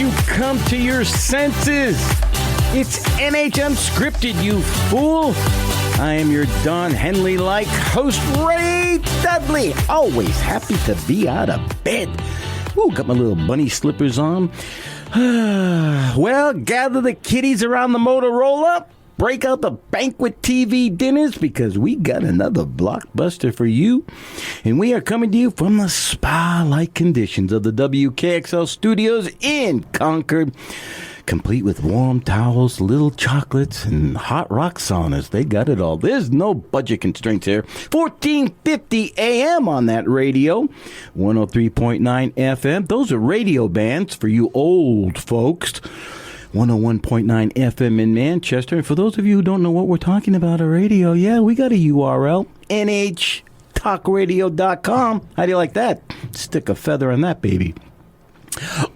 you come to your senses? It's NH Unscripted, you fool. I am your Don Henley-like host, Ray Dudley. Always happy to be out of bed. Ooh, got my little bunny slippers on. Well, gather the kiddies around the Motorola. Break out the banquet TV dinners because we got another blockbuster for you. And we are coming to you from the spa-like conditions of the WKXL studios in Concord, complete with warm towels, little chocolates, and hot rock saunas. They got it all. There's no budget constraints here. 1450 AM on that radio, 103.9 FM. Those are radio bands for you old folks. 101.9 FM in Manchester. And for those of you who don't know what we're talking about, a radio, yeah, we got a URL, nhtalkradio.com. How do you like that? Stick a feather on that, baby.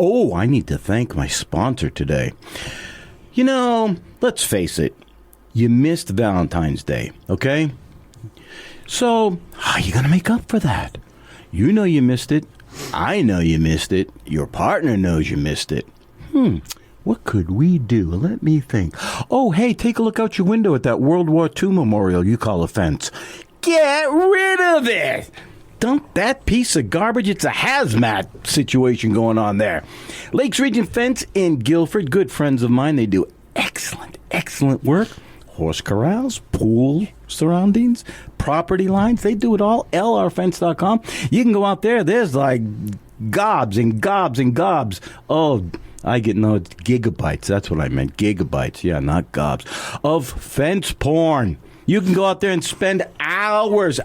Oh, I need to thank my sponsor today. You know, let's face it, you missed Valentine's Day, okay? So, how are you going to make up for that? You know you missed it. I know you missed it. Your partner knows you missed it. What could we do? Let me think. Oh, hey, take a look out your window at that World War II memorial you call a fence. Get rid of it! Dump that piece of garbage. It's a hazmat situation going on there. Lakes Region Fence in Guilford, good friends of mine. They do excellent work. Horse corrals, pool surroundings, property lines. They do it all. LRFence.com. You can go out there. There's like gobs and gobs and gobs. Oh, it's gigabytes. That's what I meant. Gigabytes. Yeah, not gobs. Of fence porn. You can go out there and spend hours.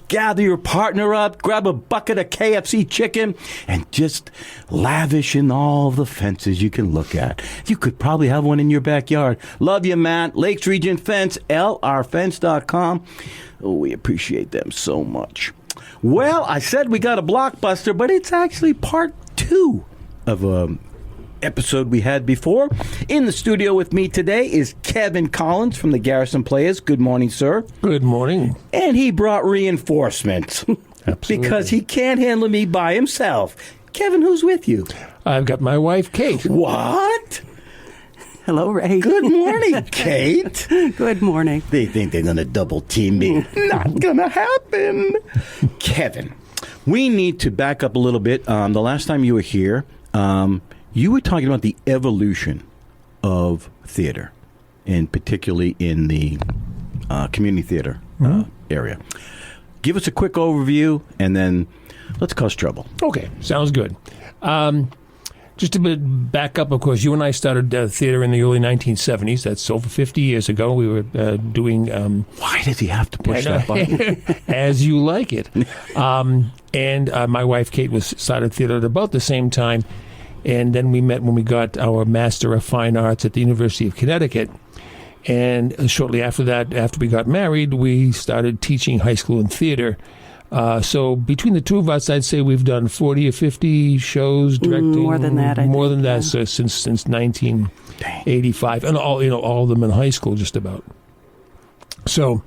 Gather your partner up, grab a bucket of KFC chicken, and just lavish in all the fences you can look at. You could probably have one in your backyard. Love you, Matt. Lakes Region Fence, LRFence.com. Oh, we appreciate them so much. Well, I said we got a blockbuster, but it's actually part 2 of a episode we had before. In the studio with me today is Kevin Collins from the Garrison Players. Good morning, sir. Good morning. And he brought reinforcements. Absolutely. Because he can't handle me by himself. Kevin, who's with you? I've got my wife, Kate. What? Hello, Ray. Good morning, Kate. Good morning. They think they're going to double team me. Not going to happen. Kevin, we need to back up a little bit. The last time you were here, you were talking about the evolution of theater, and particularly in the community theater area. Give us a quick overview, and then let's cause trouble. Okay, sounds good. Just a bit back up, of course, you and I started theater in the early 1970s. That's over 50 years ago. We were doing... Why does he have to push that button? As you like it. And my wife, Kate, started theater at about the same time. And then we met when we got our Master of Fine Arts at the University of Connecticut. And shortly after that, after we got married, we started teaching high school and theater. So between the two of us, I'd say we've done 40 or 50 shows, directing. More than that, I More think, than that, yeah. so since 1985. And all of them in high school, just about. So...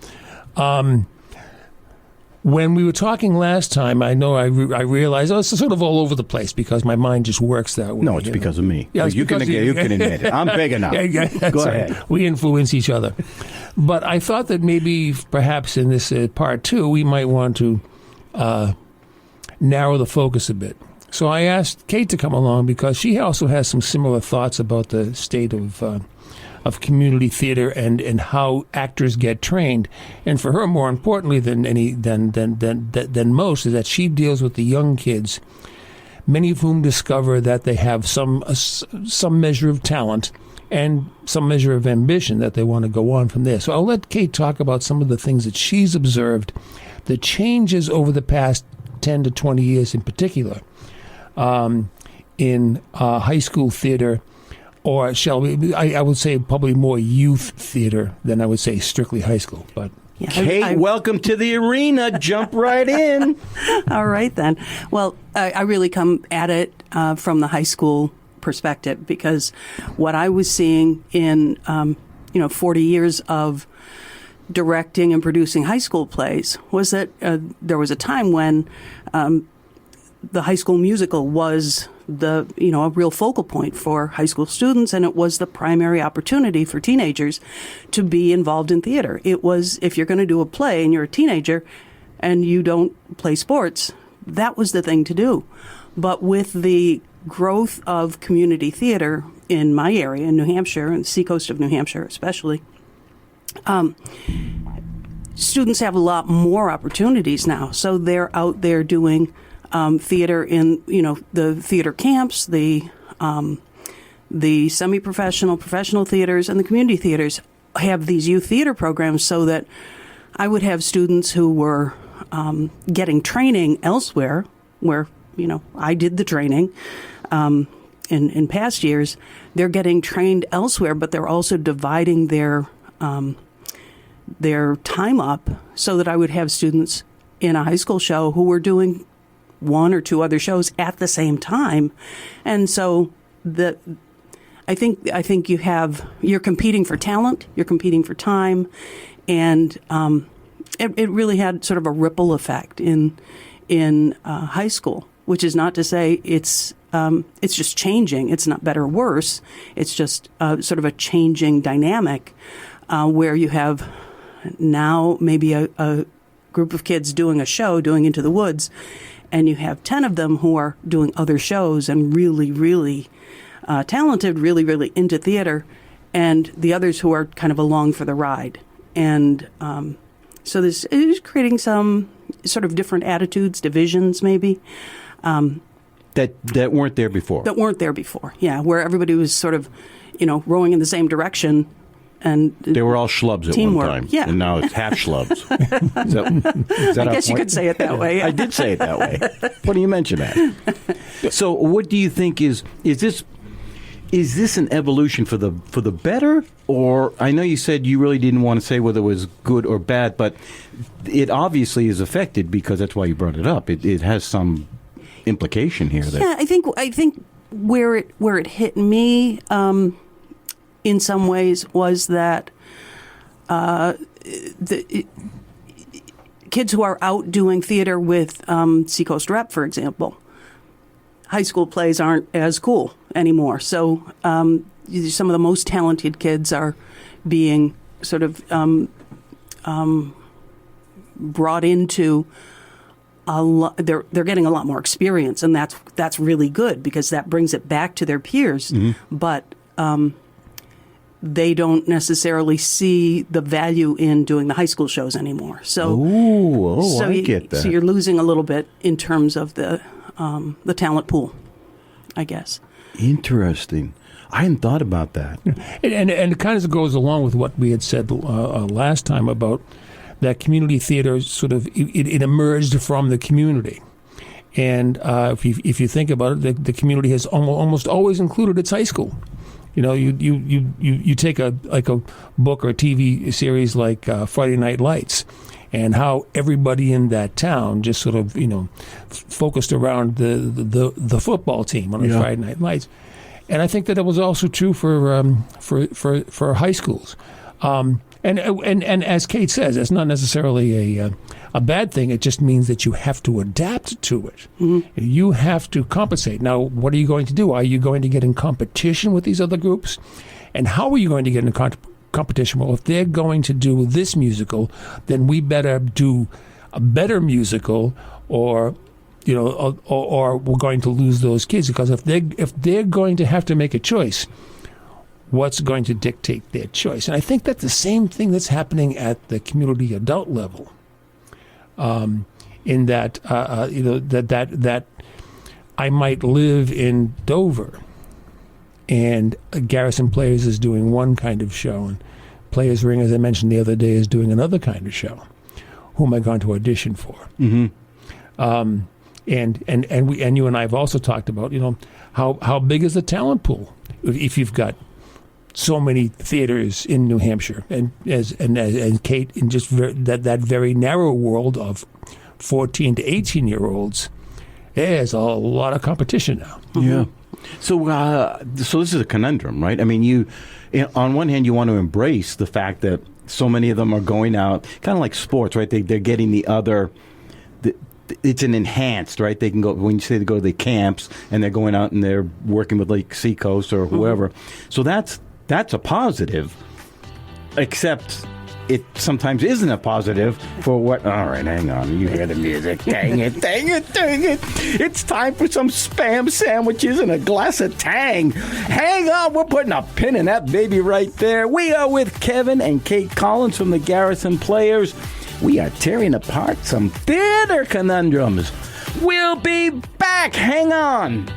when we were talking last time, I know I realized it's sort of all over the place because my mind just works that way. No, it's because of me. Yeah, you can admit it. I'm big enough. Go ahead. Right. We influence each other. But I thought that maybe perhaps in this part 2, we might want to narrow the focus a bit. So I asked Kate to come along because she also has some similar thoughts about the state of community theater and how actors get trained. And for her, more importantly than most, is that she deals with the young kids, many of whom discover that they have some measure of talent and some measure of ambition that they want to go on from there. So I'll let Kate talk about some of the things that she's observed, the changes over the past 10 to 20 years in particular, in high school theater, or I would say probably more youth theater than I would say strictly high school. But Yeah, Kate, welcome to the arena. Jump right in. All right, then. Well, I really come at it from the high school perspective because what I was seeing in, 40 years of directing and producing high school plays was that there was a time when the High School Musical was a real focal point for high school students, and it was the primary opportunity for teenagers to be involved in theater. It was, if you're going to do a play and you're a teenager and you don't play sports, that was the thing to do. But with the growth of community theater in my area, in New Hampshire, and the seacoast of New Hampshire especially, students have a lot more opportunities now. So they're out there doing theater in, the theater camps, the semi-professional, professional theaters, and the community theaters have these youth theater programs, so that I would have students who were getting training elsewhere where, I did the training in past years. They're getting trained elsewhere, but they're also dividing their time up so that I would have students in a high school show who were doing one or two other shows at the same time. And so I think you're competing for talent, you're competing for time, and it really had sort of a ripple effect in high school, which is not to say it's just changing. It's not better or worse. It's just sort of a changing dynamic where you have now maybe a group of kids doing a show, doing Into the Woods, and you have 10 of them who are doing other shows and really, really talented, really, really into theater, and the others who are kind of along for the ride. And so this is creating some sort of different attitudes, divisions maybe. That weren't there before. That weren't there before, yeah, where everybody was sort of, rowing in the same direction. And they were all schlubs at teamwork. One time. Yeah. And now it's half schlubs. Is that I guess you could say it that way. I did say it that way. What do you mention that? So what do you think is this an evolution for the better? Or I know you said you really didn't want to say whether it was good or bad, but it obviously is affected because that's why you brought it up. It has some implication here. Yeah, I think where it hit me in some ways was that the kids who are out doing theater with Seacoast Rep, for example, high school plays aren't as cool anymore. So some of the most talented kids are being sort of brought into they're getting a lot more experience, and that's really good because that brings it back to their peers. Mm-hmm. But they don't necessarily see the value in doing the high school shows anymore. So, I get that. So you're losing a little bit in terms of the talent pool, I guess. Interesting. I hadn't thought about that. And it kind of goes along with what we had said last time about that community theater. Sort of it emerged from the community, and if you think about it, the community has almost always included its high school. You take a book or a TV series like Friday Night Lights, and how everybody in that town just sort of focused around the football team on Friday Night Lights, and I think that it was also true for high schools. And as Kate says, it's not necessarily a bad thing. It just means that you have to adapt to it. Mm-hmm. You have to compensate. Now, what are you going to do? Are you going to get in competition with these other groups? And how are you going to get in competition? Well, if they're going to do this musical, then we better do a better musical, or we're going to lose those kids, because if they're going to have to make a choice, what's going to dictate their choice? And I think that's the same thing that's happening at the community adult level. In that that I might live in Dover, and Garrison Players is doing one kind of show, and Players Ring, as I mentioned the other day, is doing another kind of show. Who am I going to audition for? Mm-hmm. And you and I have also talked about how big is the talent pool if you've got so many theaters in New Hampshire, and Kate, in just that very narrow world of 14 to 18-year-olds, there's a lot of competition now. Mm-hmm. Yeah. So this is a conundrum, right? I mean, on one hand, you want to embrace the fact that so many of them are going out, kind of like sports, right? They're getting the other it's an enhanced, right? They can go, when you say they go to the camps and they're going out and they're working with like Seacoast or whoever. So that's a positive, except it sometimes isn't a positive for what. All right, hang on. You hear the music. Dang it, dang it, dang it. It's time for some Spam sandwiches and a glass of Tang. Hang on, we're putting a pin in that baby right there. We are with Kevin and Kate Collins from the Garrison Players. We are tearing apart some theater conundrums. We'll be back. Hang on.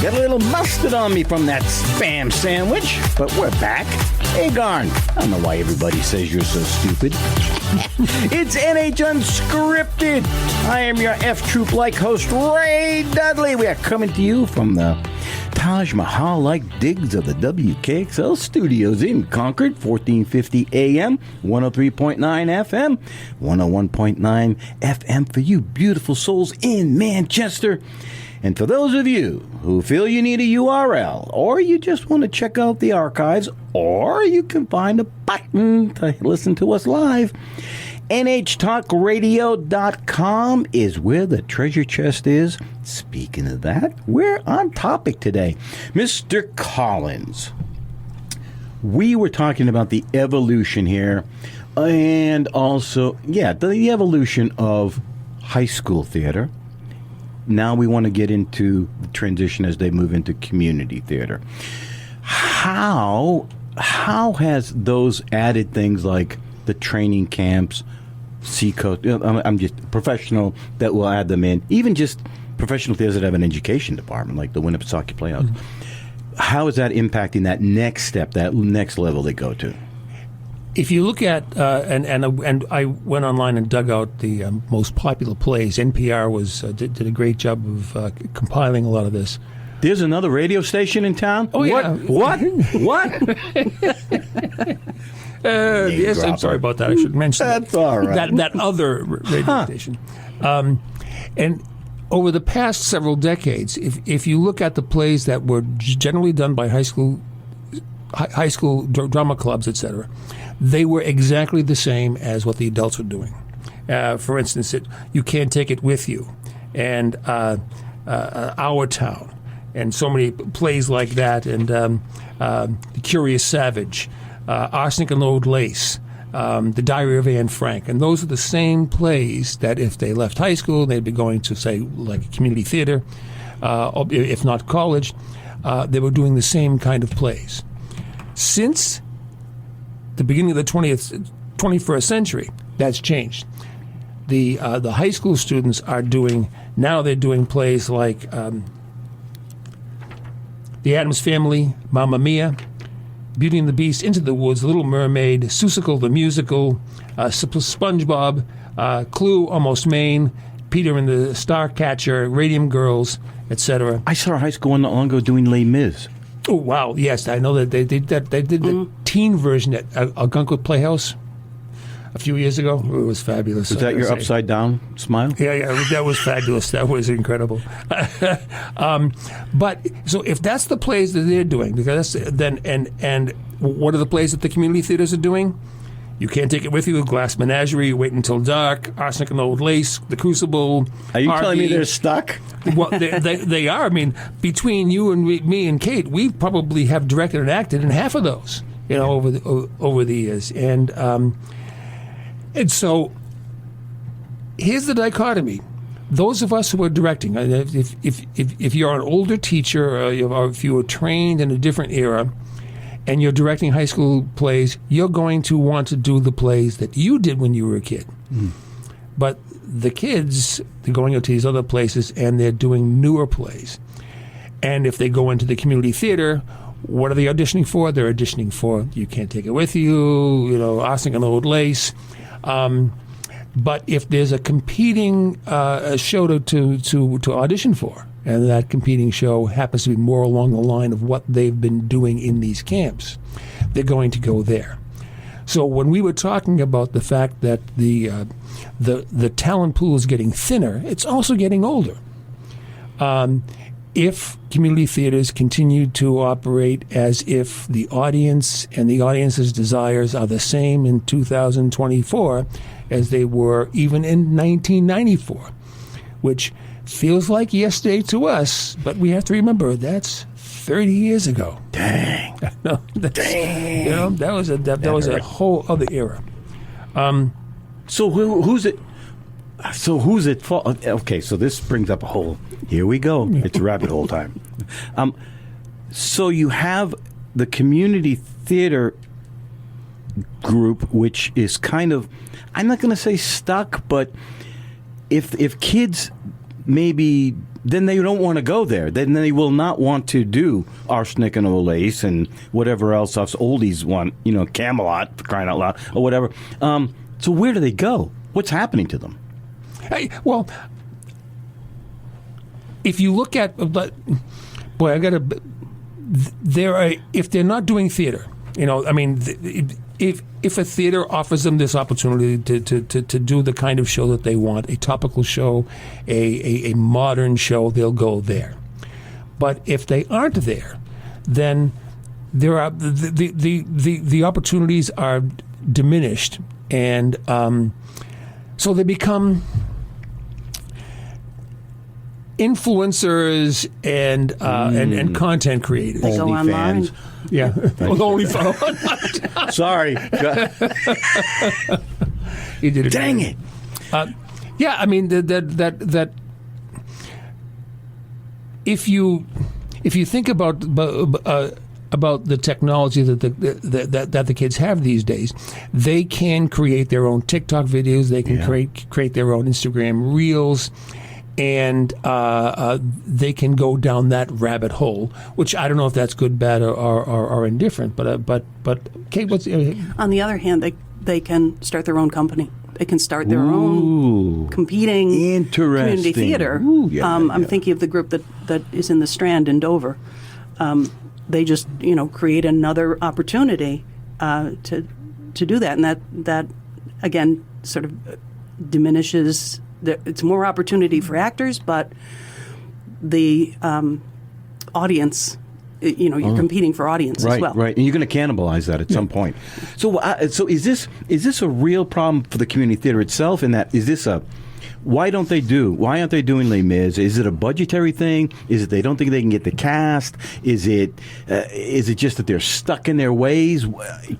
Got a little mustard on me from that Spam sandwich, but we're back. Hey, Garn, I don't know why everybody says you're so stupid. It's NH Unscripted. I am your F-Troop-like host, Ray Dudley. We are coming to you from the Taj Mahal-like digs of the WKXL studios in Concord, 1450 AM, 103.9 FM, 101.9 FM for you beautiful souls in Manchester. And for those of you who feel you need a URL, or you just want to check out the archives, or you can find a button to listen to us live, NHTalkRadio.com is where the treasure chest is. Speaking of that, we're on topic today. Mr. Collins, we were talking about the evolution here, and also, the evolution of high school theater. Now we want to get into the transition as they move into community theater. How has those added things like the training camps, Seacoast, I'm just professional that will add them in, even just professional theaters that have an education department like the Winnipesaukee Playhouse. Mm-hmm. How is that impacting that next step, that next level they go to? If you look at and I went online and dug out the most popular plays. NPR did a great job of compiling a lot of this. There's another radio station in town. Oh yeah. What? Yes, I'm sorry about that. I should mention that's all right. That other radio station. And over the past several decades, if you look at the plays that were generally done by high school drama clubs, etc., they were exactly the same as what the adults were doing. For instance, You Can't Take It With You, and Our Town, and so many plays like that, and The Curious Savage, Arsenic and Old Lace, The Diary of Anne Frank. And those are the same plays that if they left high school, they'd be going to, say, like community theater, if not college. They were doing the same kind of plays. Since the beginning of the 21st century, that's changed. The high school students they're doing plays like The Addams Family, Mamma Mia, Beauty and the Beast, Into the Woods, Little Mermaid, Seussical the Musical, SpongeBob, Clue, Almost Maine, Peter and the Starcatcher, Radium Girls, etc. I saw a high school not long ago doing Les Mis. Oh wow! Yes, I know that they did that. They did the teen version at Algonquin Playhouse a few years ago. It was fabulous. Was that your upside down smile? Yeah, that was fabulous. That was incredible. But so if that's the plays that they're doing, because then and what are the plays that the community theaters are doing? You Can't Take It With You, Glass Menagerie, Wait Until Dark, Arsenic and Old Lace, The Crucible. Are you telling me they're stuck? Well, they are. I mean, between you and me and Kate, we probably have directed and acted in half of those, over the years. And so here's the dichotomy. Those of us who are directing, if you're an older teacher or if you were trained in a different era, and you're directing high school plays, you're going to want to do the plays that you did when you were a kid. Mm. But the kids, they're going out to these other places, and they're doing newer plays. And if they go into the community theater, what are they auditioning for? They're auditioning for You Can't Take It With You, Arsenic and Old Lace. But if there's a competing show to audition for, and that competing show happens to be more along the line of what they've been doing in these camps, they're going to go there. So when we were talking about the fact that the talent pool is getting thinner, it's also getting older. If community theaters continue to operate as if the audience and the audience's desires are the same in 2024 as they were even in 1994, which feels like yesterday to us, but we have to remember that's 30 years ago. Dang. No, Dang. You know, that was a whole other era. So who's it? So who's it for? Okay, so this brings up a whole. Here we go. It's rabbit hole time. So you have the community theater group, which is kind of, I'm not going to say stuck, but if kids maybe, then they don't want to go there. Then they will not want to do Arsenic and Olace and whatever else us oldies want, Camelot, for crying out loud, or whatever. So where do they go? What's happening to them? Well, if you look at, boy, if they're not doing theater, if a theater offers them this opportunity to do the kind of show that they want, a topical show, a modern show, they'll go there. But if they aren't there, then there are the opportunities are diminished, and so they become influencers and content creators. They go online. Yeah, only fans. Sorry, you did it. Dang it! Yeah, I mean that. If you think about the technology that the kids have these days, they can create their own TikTok videos. They can create their own Instagram reels. And they can go down that rabbit hole, which I don't know if that's good, bad, or indifferent. But Kate, what's on the other hand, they can start their own company. They can start their own competing community theater. I'm thinking of the group that is in the Strand in Dover. They just create another opportunity to do that, and that again sort of diminishes. It's more opportunity for actors, but the audience, you're competing for audience as well. Right, and you're going to cannibalize that at some point. So is this a real problem for the community theater itself? In that, why aren't they doing Les Mis? Is it a budgetary thing? Is it they don't think they can get the cast? Is it just that they're stuck in their ways?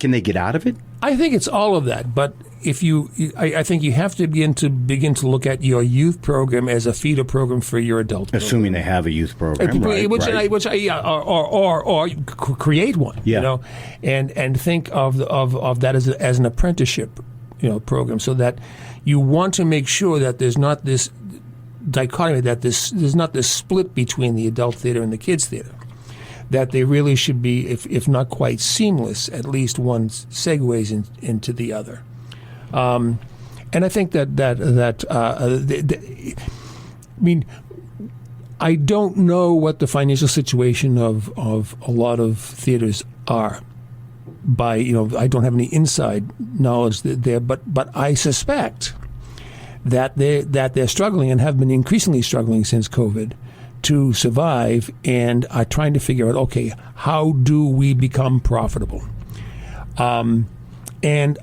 Can they get out of it? I think it's all of that, but I think you have to begin to look at your youth program as a feeder program for your adult program. Assuming they have a youth program, or create one, and think of that as an apprenticeship, program, so that you want to make sure that there's not this dichotomy, that there's not this split between the adult theater and the kids theater. That they really should be, if not quite seamless, at least one segues into the other. And I think I don't know what the financial situation of a lot of theaters are. I don't have any inside knowledge there, but I suspect that they're struggling and have been increasingly struggling since COVID to survive, and are trying to figure out, okay, how do we become profitable? And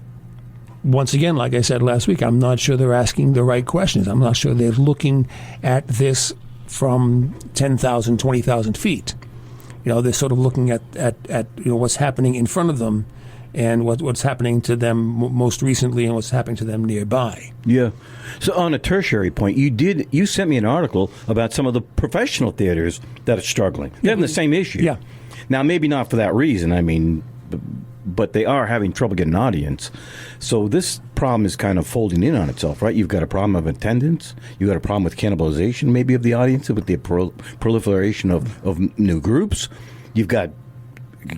once again, like I said last week, I'm not sure they're asking the right questions. I'm not sure they're looking at this from 10,000, 20,000 feet. They're sort of looking at what's happening in front of them, and what's happening to them most recently, and what's happening to them nearby. Yeah. So on a tertiary point, you sent me an article about some of the professional theaters that are struggling. They're having the same issue. Yeah. Now, maybe not for that reason. I mean, but they are having trouble getting an audience. So this problem is kind of folding in on itself, right? You've got a problem of attendance. You've got a problem with cannibalization, maybe, of the audience, with the proliferation of new groups. You've got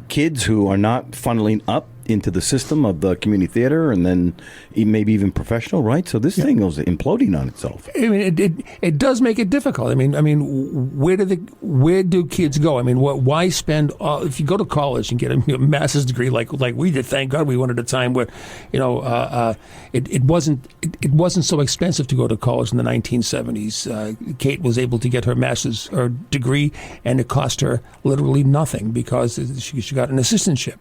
kids who are not funneling up into the system of the community theater and then maybe even professional, right? So this thing was imploding on itself. I mean, it does make it difficult. I mean, where do kids go? I mean, why spend? If you go to college and get a master's degree like we did, thank God we went at a time where, it wasn't so expensive to go to college in the 1970s. Kate was able to get her master's or degree, and it cost her literally nothing because she got an assistantship.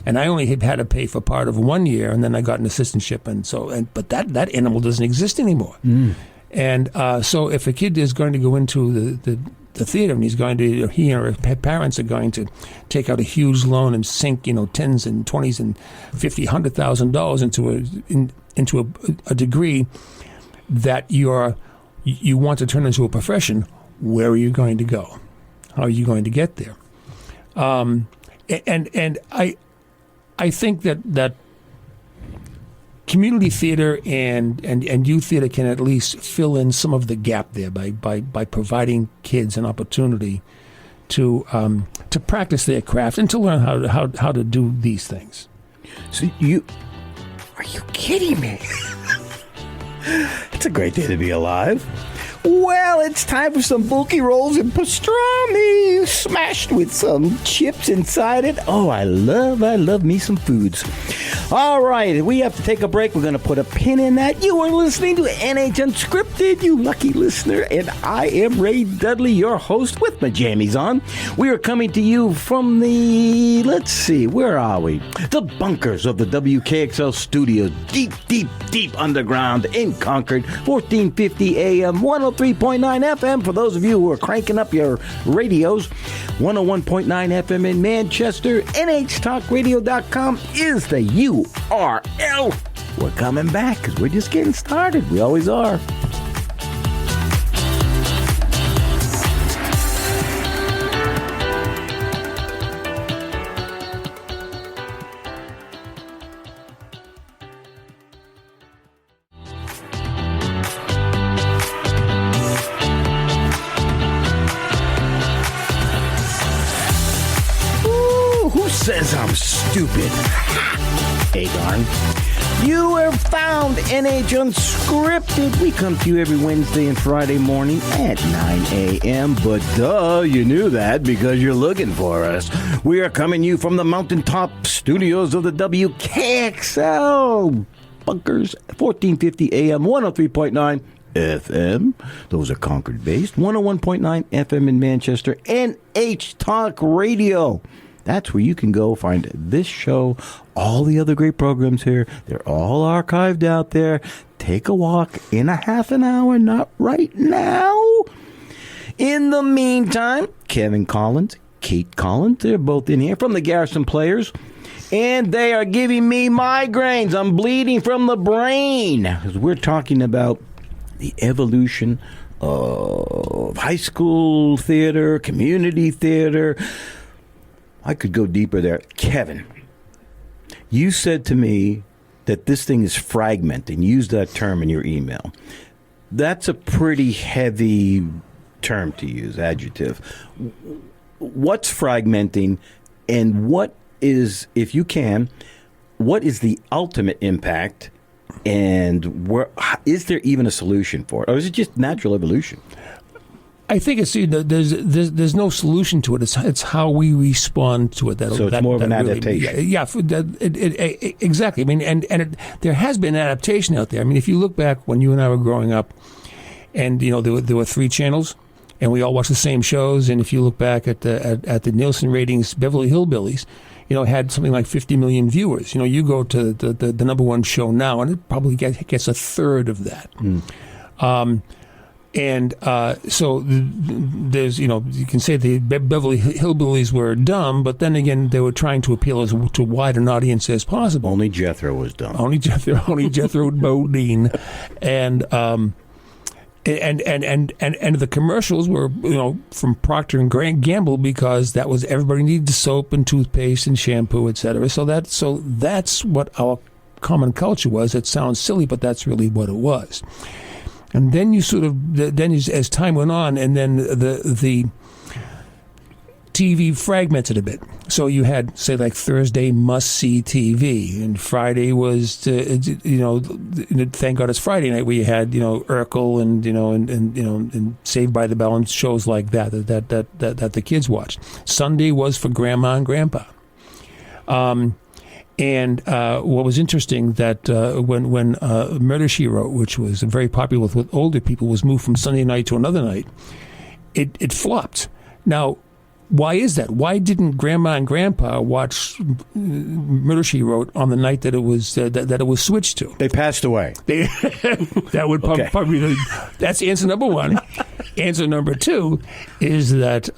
And I only had to pay for part of 1 year, and then I got an assistantship, but that animal doesn't exist anymore. And so, if a kid is going to go into the theater, and he or his parents are going to take out a huge loan and sink tens and twenties and $50,000, into a degree that you want to turn into a profession, where are you going to go? How are you going to get there? And I think that community theater and youth theater can at least fill in some of the gap there by providing kids an opportunity to practice their craft and to learn how to do these things. So are you kidding me? It's a great day to be alive. Well, it's time for some bulky rolls and pastrami smashed with some chips inside it. Oh, I love me some foods. All right, we have to take a break. We're going to put a pin in that. You are listening to NH Unscripted, you lucky listener, and I am Ray Dudley, your host with my jammies on. We are coming to you from the, let's see, where are we? The bunkers of the WKXL studios, deep underground in Concord, 1450 AM, 103.9 FM for those of you who are cranking up your radios, 101.9 FM in Manchester. NHTalkRadio.com is the URL. We're coming back because we're just getting started. We always are. Says I'm stupid. Hey, darn. You have found NH Unscripted. We come to you every Wednesday and Friday morning at 9 a.m. But duh, you knew that because you're looking for us. We are coming to you from the mountaintop studios of the WKXL bunkers, 1450 AM, 103.9 FM. Those are Concord-based. 101.9 FM in Manchester. NH Talk Radio. That's where you can go find this show, all the other great programs here. They're all archived out there. Take a walk in a half an hour, not right now. In the meantime, Kevin Collins, Kate Collins, they're both in here from the Garrison Players. And they are giving me migraines. I'm bleeding from the brain. Because we're talking about the evolution of high school theater, community theater. I could go deeper there. Kevin, you said to me that this thing is fragmenting. You used that term in your email. That's a pretty heavy term to use, adjective. What's fragmenting, and what is, if you can, what is the ultimate impact, and is there even a solution for it? Or is it just natural evolution? I think there's no solution to it. It's how we respond to it. So it's more of an adaptation. Yeah, exactly. I mean, and there has been adaptation out there. I mean, if you look back when you and I were growing up, and there were 3 channels, and we all watched the same shows. And if you look back at the Nielsen ratings, Beverly Hillbillies, had something like 50 million viewers. You go to the number one show now, and it probably gets a third of that. And so there's, you can say the Beverly Hillbillies were dumb, but then again, they were trying to appeal to wide an audience as possible. Only Jethro was dumb. Only Jethro Bodine. And the commercials were, from Procter and Gamble, because that was, everybody needed soap and toothpaste and shampoo, etc. So that's what our common culture was. It sounds silly, but that's really what it was. And then as time went on, and then the TV fragmented a bit. So you had, say, like Thursday must-see TV, and Friday was, thank God it's Friday night, where you had, Urkel and Saved by the Bell and shows like that the kids watched. Sunday was for Grandma and Grandpa. And what was interesting that when Murder, She Wrote, which was very popular with older people, was moved from Sunday night to another night, it flopped. Now, why is that? Why didn't Grandma and Grandpa watch Murder, She Wrote on the night that it was that it was switched to? They passed away. That would probably that's answer number one. Answer number two is that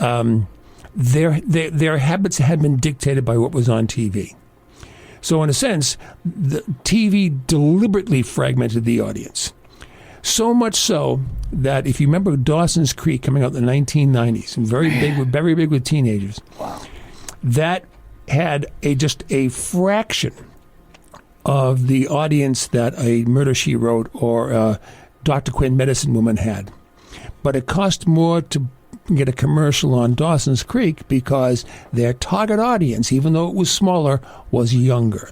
their habits had been dictated by what was on TV. So in a sense, the TV deliberately fragmented the audience. So much so that if you remember Dawson's Creek coming out in the 1990s, and very big with teenagers, wow, that had just a fraction of the audience that a Murder, She Wrote or Dr. Quinn Medicine Woman had. But it cost more to get a commercial on Dawson's Creek because their target audience, even though it was smaller, was younger.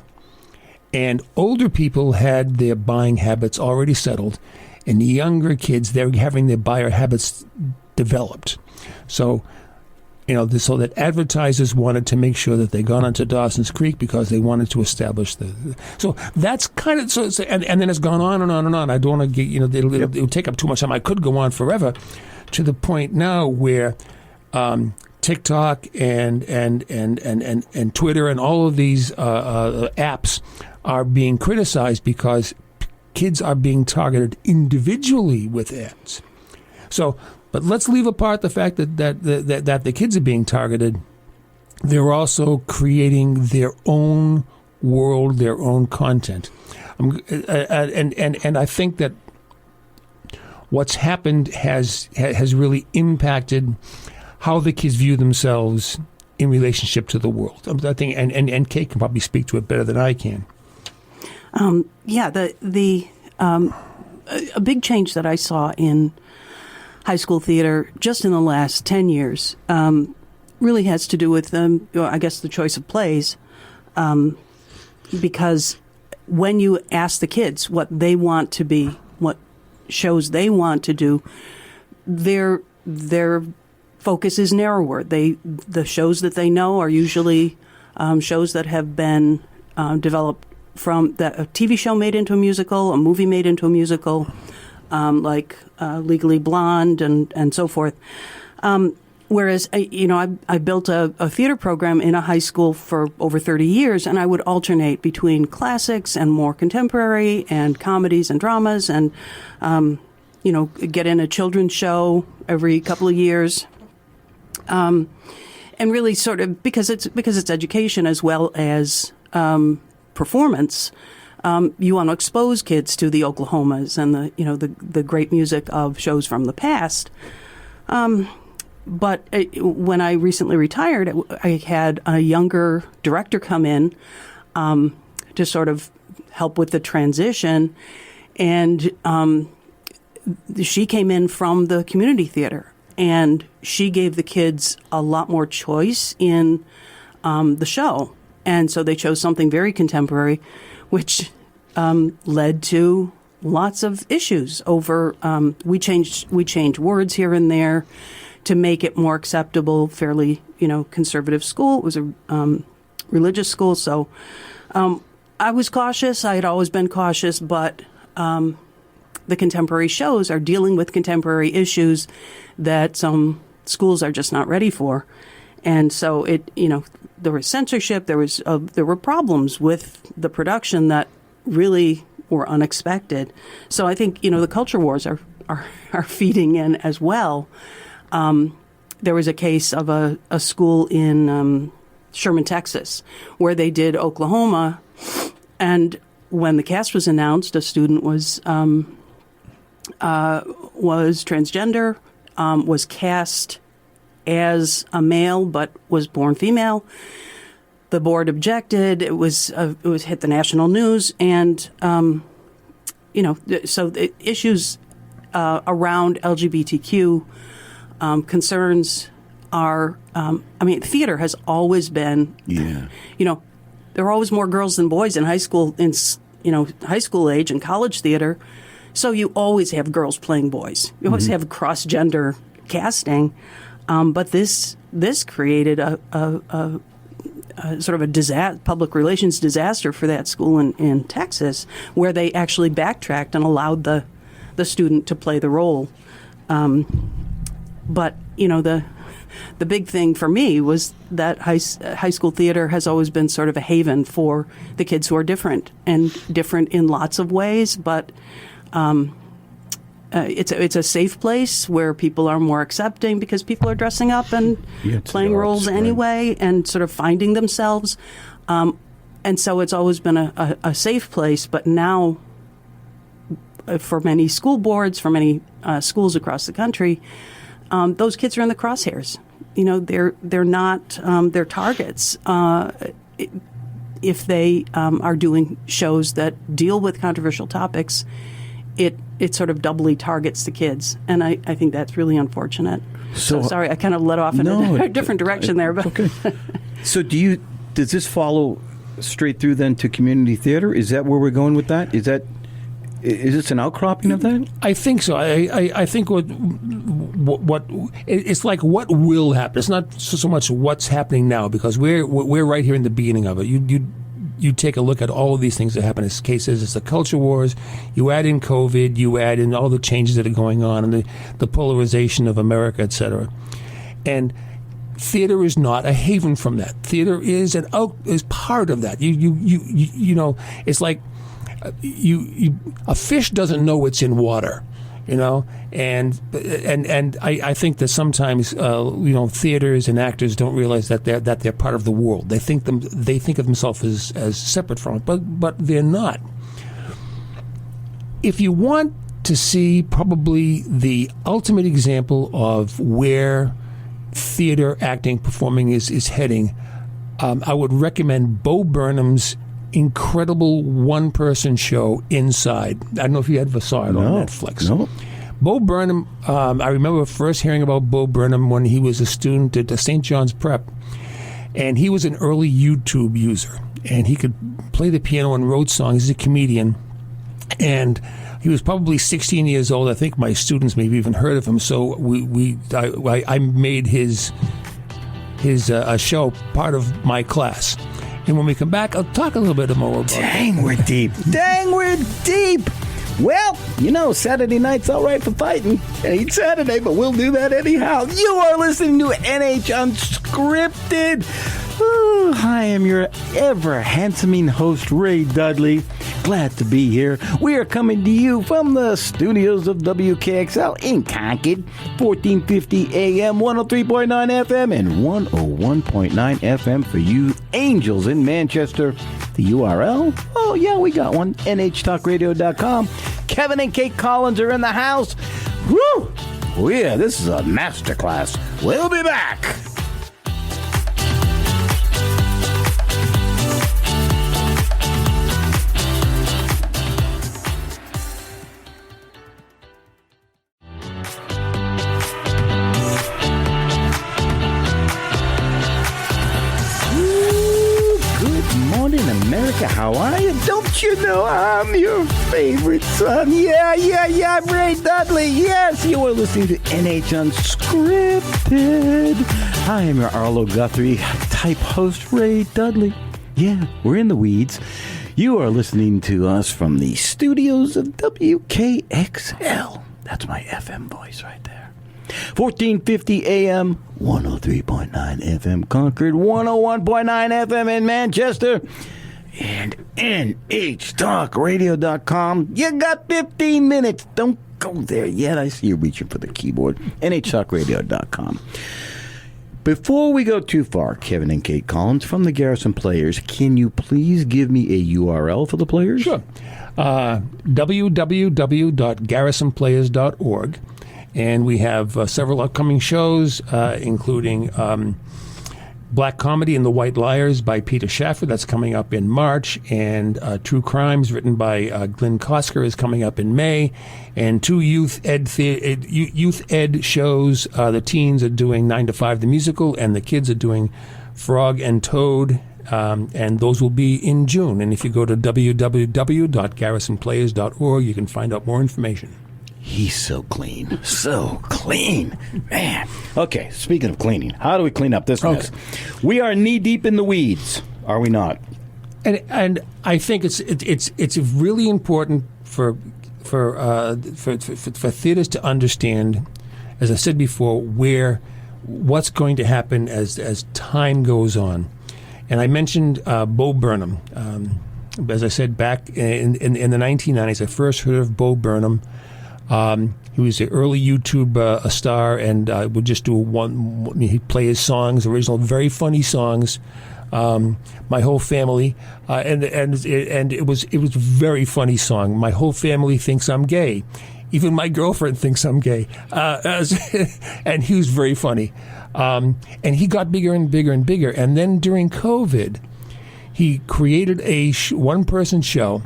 And older people had their buying habits already settled, and the younger kids, they're having their buyer habits developed. So, so that advertisers wanted to make sure that they got onto Dawson's Creek because they wanted to establish so that's kind of, and then it's gone on and on and on. I don't want to get, it'll take up too much time. I could go on forever, to the point now where TikTok and Twitter and all of these apps are being criticized because kids are being targeted individually with ads. So, but let's leave apart the fact that the kids are being targeted. They're also creating their own world, their own content, and I think that what's happened has really impacted how the kids view themselves in relationship to the world. I think, and Kate can probably speak to it better than I can. A big change that I saw in high school theater just in the last 10 years really has to do with, I guess, the choice of plays, because when you ask the kids what they want to be, what shows they want to do, their focus is narrower. The shows that they know are usually shows that have been developed from a TV show made into a musical, a movie made into a musical, like Legally Blonde and so forth. Whereas, I built a theater program in a high school for over 30 years, and I would alternate between classics and more contemporary and comedies and dramas and, get in a children's show every couple of years. And really sort of, because it's education as well as performance, you want to expose kids to the Oklahomas and the great music of shows from the past. But when I recently retired, I had a younger director come in to sort of help with the transition, and she came in from the community theater, and she gave the kids a lot more choice in the show. And so they chose something very contemporary, which led to lots of issues over. We changed words here and there to make it more acceptable. Fairly, conservative school. It was a religious school, so I was cautious. I had always been cautious, but the contemporary shows are dealing with contemporary issues that some schools are just not ready for, and so there was censorship. There were problems with the production that really were unexpected. So I think the culture wars are feeding in as well. There was a case of a school in Sherman, Texas, where they did Oklahoma, and when the cast was announced, a student was transgender, was cast as a male but was born female. The board objected. It was hit the national news, and so the issues around LGBTQ concerns are, theater has always been, Yeah. There are always more girls than boys in high school, high school age and college theater. So you always have girls playing boys. You always have cross-gender casting. But this created a sort of a public relations disaster for that school in Texas, where they actually backtracked and allowed the student to play the role. But the big thing for me was that high school theater has always been sort of a haven for the kids who are different, and different in lots of ways, but it's a safe place where people are more accepting because people are dressing up and playing roles anyway and sort of finding themselves. And so it's always been a safe place, but now for many school boards, for many schools across the country, those kids are in the crosshairs. They're not they're targets if they are doing shows that deal with controversial topics. It sort of doubly targets the kids, and I think that's really unfortunate. So sorry, I kind of let off in a different direction there, but okay. So does this follow straight through then to community theater? Is that where we're going with that? Is this an outcropping of that? I think so. I think what it's like what will happen. It's not so much what's happening now, because we're right here in the beginning of it. You take a look at all of these things that happen as cases. It's the culture wars. You add in COVID. You add in all the changes that are going on and the polarization of America, et cetera. And theater is not a haven from that. Theater is part of that. It's like a fish doesn't know it's in water. And I think that sometimes theaters and actors don't realize that they're part of the world. They think of themselves as separate from it, but they're not. If you want to see probably the ultimate example of where theater, acting, performing is heading, I would recommend Bo Burnham's incredible one-person show, Inside. I don't know if you ever saw it on Netflix. No. Bo Burnham, I remember first hearing about Bo Burnham when he was a student at St. John's Prep, and he was an early YouTube user, and he could play the piano and wrote songs. He's a comedian, and he was probably 16 years old. I think my students maybe even heard of him, so I made his show part of my class. And when we come back, I'll talk a little bit more about it. Dang, we're deep. Dang, we're deep. Well, Saturday night's all right for fighting. It ain't Saturday, but we'll do that anyhow. You are listening to NH Unscripted. Ooh, I am your ever-handsoming host, Ray Dudley. Glad to be here. We are coming to you from the studios of WKXL in Concord, 1450 AM, 103.9 FM, and 101.9 FM for you angels in Manchester. The URL? Oh, yeah, we got one. NHTalkRadio.com. Kevin and Kate Collins are in the house. Woo! Oh, yeah, this is a masterclass. We'll be back. America, how are you? Don't you know I'm your favorite son? Yeah, I'm Ray Dudley. Yes, you are listening to NH Unscripted. I am your Arlo Guthrie type host, Ray Dudley. Yeah, we're in the weeds. You are listening to us from the studios of WKXL. That's my FM voice right there. 1450 AM, 103.9 FM Concord, 101.9 FM in Manchester, and NHTalkRadio.com. You got 15 minutes. Don't go there yet. I see you reaching for the keyboard. NHTalkRadio.com. Before we go too far, Kevin and Kate Collins from the Garrison Players, can you please give me a URL for the players? Sure. www.garrisonplayers.org. And we have several upcoming shows, including Black Comedy and the White Liars by Peter Schaffer, that's coming up in March, and True Crimes, written by Glenn Kosker, is coming up in May, and 2 youth ed shows. The teens are doing 9 to 5, the musical, and the kids are doing Frog and Toad, and those will be in June. And if you go to www.garrisonplayers.org, you can find out more information. He's so clean. So clean. Man. Okay, speaking of cleaning, how do we clean up this mess? We are knee-deep in the weeds, are we not? And I think it's really important for theaters to understand, as I said before, what's going to happen as time goes on. And I mentioned Bo Burnham. As I said, back in the 1990s, I first heard of Bo Burnham. He was an early YouTube star, and would just do he'd play his songs, original, very funny songs. My whole family, and it was a very funny song. My whole family thinks I'm gay. Even my girlfriend thinks I'm gay. And he was very funny. And he got bigger and bigger and bigger. And then during COVID, he created a one-person show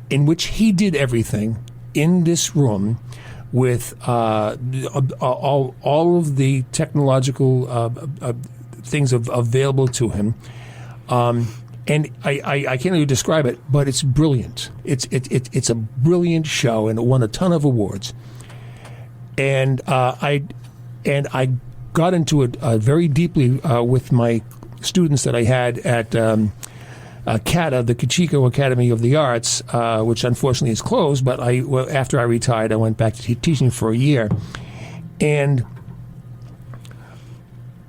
in which he did everything in this room with all of the technological things available to him. And I can't even describe it, but it's brilliant. It's a brilliant show, and it won a ton of awards. And I got into it very deeply with my students that I had at CATA, the Kachiko Academy of the Arts, which unfortunately is closed. But after I retired, I went back to teaching for a year, and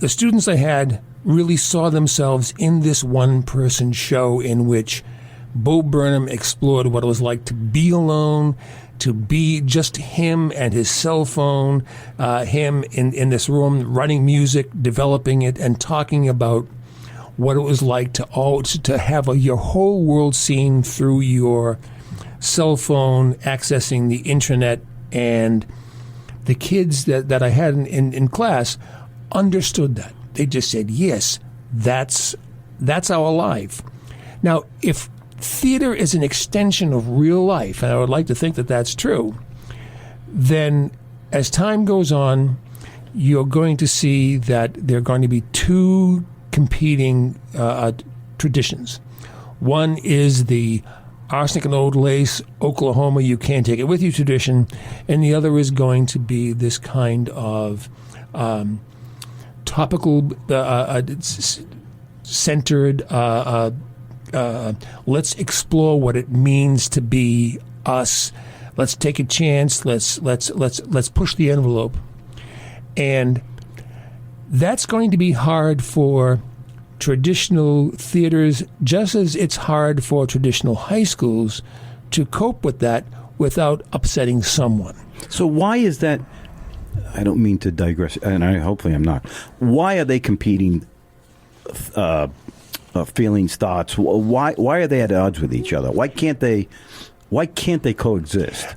the students I had really saw themselves in this one-person show in which Bo Burnham explored what it was like to be alone, to be just him and his cell phone, him in this room writing music, developing it, and talking about what it was like to have your whole world seen through your cell phone, accessing the internet. And the kids that I had in class understood that. They just said, yes, that's our life. Now, if theater is an extension of real life, and I would like to think that that's true, then as time goes on, you're going to see that there are going to be two competing traditions. One is the arsenic and old lace, Oklahoma, you can't take it with you tradition, and the other is going to be this kind of topical, centered. Let's explore what it means to be us. Let's take a chance. Let's push the envelope, and that's going to be hard for traditional theaters, just as it's hard for traditional high schools to cope with that without upsetting someone. So why is that? I don't mean to digress, and hopefully I'm not. Why are they competing feelings, thoughts? Why are they at odds with each other? Why can't they coexist?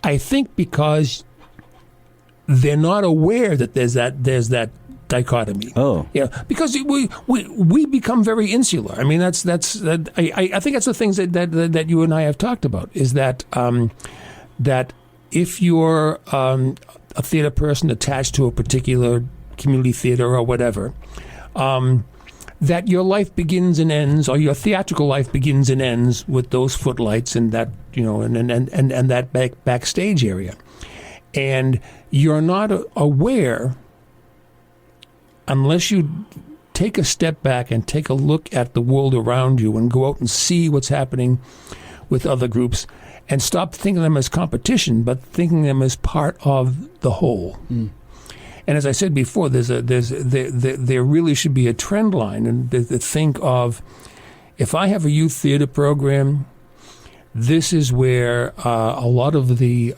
I think because they're not aware that there's that dichotomy. Oh, yeah, because we become very insular. I mean, I think that's the things that you and I have talked about, is that that if you're a theater person attached to a particular community theater or whatever, that your life begins and ends, or your theatrical life begins and ends with those footlights and that, and that backstage area, and you're not aware unless you take a step back and take a look at the world around you and go out and see what's happening with other groups, and stop thinking of them as competition, but thinking of them as part of the whole. Mm. And as I said before, there really should be a trend line, and to think of, if I have a youth theater program, this is where a lot of the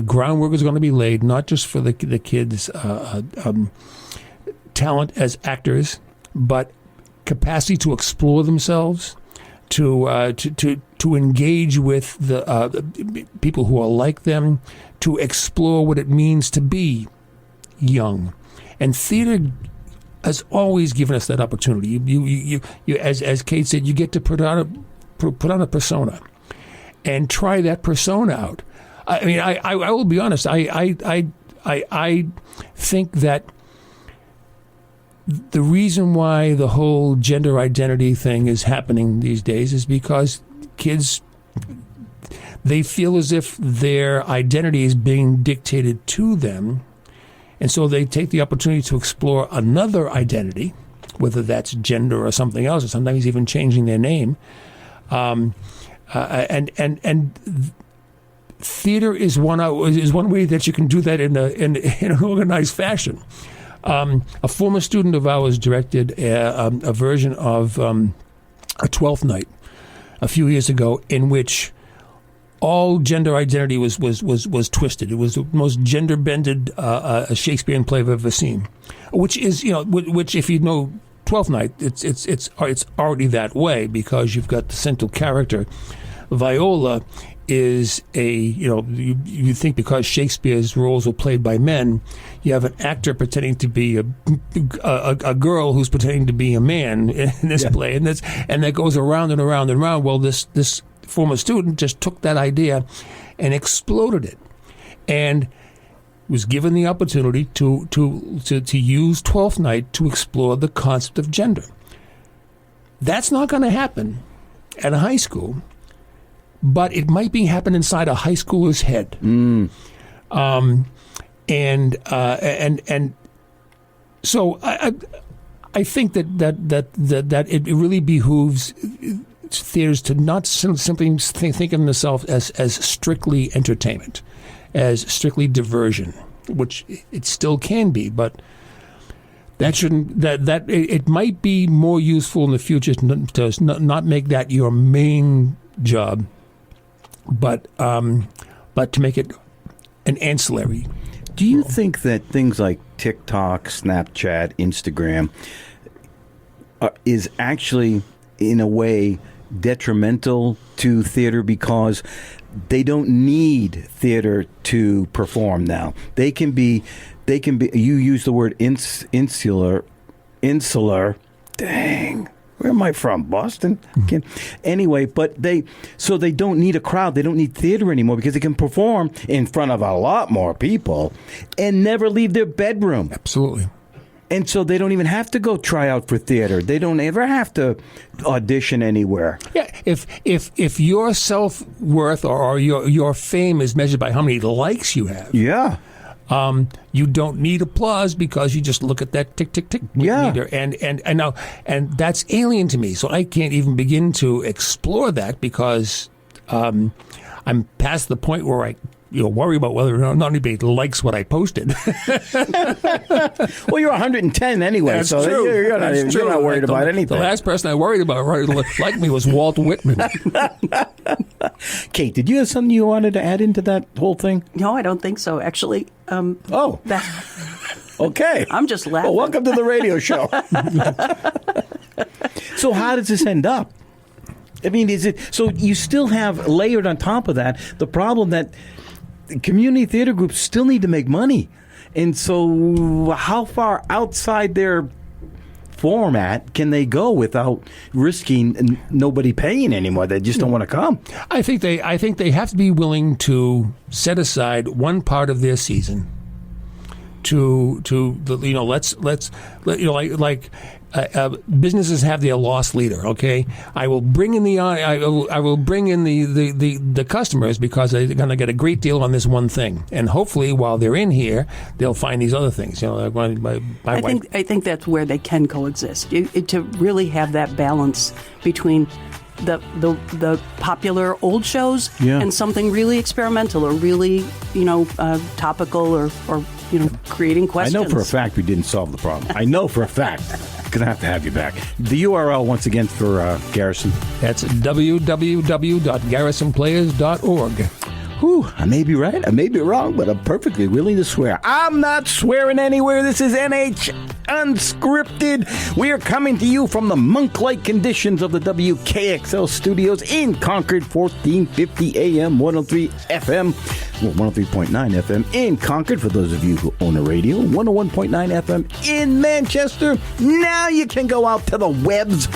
groundwork is going to be laid, not just for the kids' talent as actors, but capacity to explore themselves, to engage with the people who are like them, to explore what it means to be young. And theater has always given us that opportunity. You as Kate said, you get to put on a persona and try that persona out. I mean, I will be honest. I think that the reason why the whole gender identity thing is happening these days is because kids, they feel as if their identity is being dictated to them. And so they take the opportunity to explore another identity, whether that's gender or something else, or sometimes even changing their name. And theater is one way that you can do that in an organized fashion. A former student of ours directed a version of a Twelfth Night a few years ago, in which all gender identity was twisted. It was the most gender-bended Shakespearean play I've ever seen. Which is, which if you know Twelfth Night, it's already that way, because you've got the central character, Viola, is you think because Shakespeare's roles were played by men, you have an actor pretending to be a girl who's pretending to be a man in this play, and that goes around and around and around. Well, this former student just took that idea and exploded it, and was given the opportunity to use Twelfth Night to explore the concept of gender. That's not going to happen at a high school, but it might be happen inside a high schooler's head. And so I think that it really behooves theaters to not simply think of themselves as strictly entertainment, as strictly diversion, which it still can be, but that shouldn't. That it might be more useful in the future to not make that your main job, but to make it an ancillary. Do you think that things like TikTok, Snapchat, Instagram is actually, in a way, detrimental to theater, because they don't need theater to perform now? They can be. You use the word insular. Dang. Where am I from? Boston? Anyway, but they don't need a crowd. They don't need theater anymore, because they can perform in front of a lot more people and never leave their bedroom. Absolutely. And so they don't even have to go try out for theater. They don't ever have to audition anywhere. Yeah, if your self-worth or your fame is measured by how many likes you have. Yeah. You don't need applause, because you just look at that tick tick tick meter, and that's alien to me. So I can't even begin to explore that, because I'm past the point where I worry about whether or not anybody likes what I posted. Well, you're 110 anyway, that's so true. You're not worried about anything. The last person I worried about liked me was Walt Whitman. Kate, did you have something you wanted to add into that whole thing? No, I don't think so, actually. Okay. I'm just laughing. Well, welcome to the radio show. So how does this end up? I mean, so you still have layered on top of that the problem that community theater groups still need to make money. And so how far outside their format can they go without risking nobody paying anymore? They just don't want to come. I think they have to be willing to set aside one part of their season to businesses have their lost leader. Okay, I will bring in the customers, because they're going to get a great deal on this one thing, and hopefully while they're in here, they'll find these other things. I think that's where they can coexist, to really have that balance between the popular old shows and something really experimental or really topical or creating questions. I know for a fact we didn't solve the problem. I know for a fact. Gonna have to have you back. The URL once again for Garrison. That's www.garrisonplayers.org. Whew, I may be right, I may be wrong, but I'm perfectly willing to swear. I'm not swearing anywhere. This is NH Unscripted. We are coming to you from the monk-like conditions of the WKXL studios in Concord, 1450 AM, 103 FM. Well, 103.9 FM in Concord for those of you who own a radio. 101.9 FM in Manchester. Now you can go out to the webs,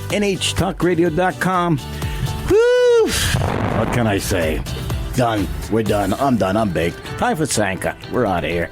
nhtalkradio.com. Whew. What can I say? Done. We're done. I'm done. I'm baked. Time for Sanka. We're out of here.